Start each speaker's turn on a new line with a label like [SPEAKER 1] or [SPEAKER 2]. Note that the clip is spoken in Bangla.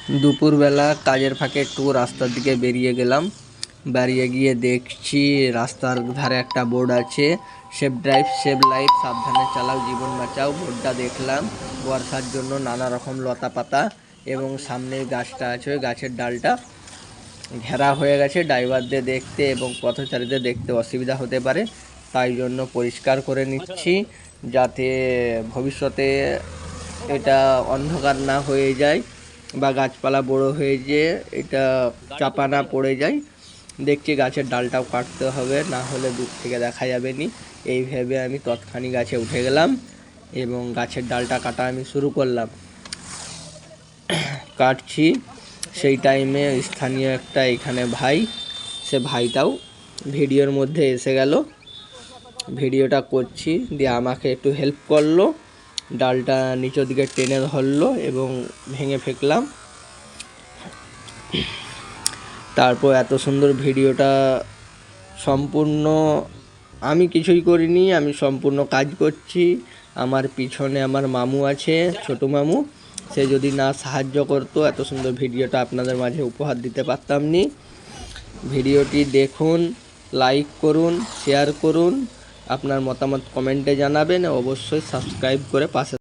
[SPEAKER 1] দুপুরবেলা কাজের ফাঁকে একটু রাস্তার দিকে বেরিয়ে গিয়ে দেখছি রাস্তার ধারে একটা বোর্ড আছে, সেভ ড্রাইভ সেভ লাইফ, সাবধানে চালাও জীবন বাঁচাও। বোর্ডটা দেখলাম, বর্ষার জন্য নানা রকম লতা পাতা এবং সামনে গাছটা আছে, ওই গাছের ডালটা ঘেরা হয়ে গেছে। ড্রাইভারদের দেখতে এবং পথচারীদের দেখতে অসুবিধা হতে পারে, তাই জন্য পরিষ্কার করে নিচ্ছি যাতে ভবিষ্যতে এটা অন্ধকার না হয়ে যায় বা গাছপালা বড় হয়ে যেয়ে এটা চাপা না পড়ে যায়। দেখছি গাছের ডালটাও কাটতে হবে, না হলে দূর থেকে দেখা যাবে নি। এই ভেবে আমি তৎক্ষণাৎ গাছে উঠে গেলাম এবং গাছের ডালটা কাটা আমি শুরু করলাম। কাটছি, সেই টাইমে স্থানীয় একটা এখানে ভাই, সে ভাইটাও ভিডিওর মধ্যে এসে গেল। ভিডিওটা করছি দিয়ে আমাকে একটু হেল্প করলো, ডালটা নিচের দিকে টেনে ধরলো এবং ভেঙে ফেকলাম। তারপর এত সুন্দর ভিডিওটা সম্পূর্ণ আমি কিছুই করিনি, আমি সম্পূর্ণ কাজ করছি। আমার পিছনে আমার মামু আছে, ছোট মামু, সে যদি না সাহায্য করতো এত সুন্দর ভিডিওটা আপনাদের মাঝে উপহার দিতে পারতাম নি। ভিডিওটি দেখুন, লাইক করুন, শেয়ার করুন, আপনার মতামত কমেন্টে জানাবেন, অবশ্যই সাবস্ক্রাইব করে পাশে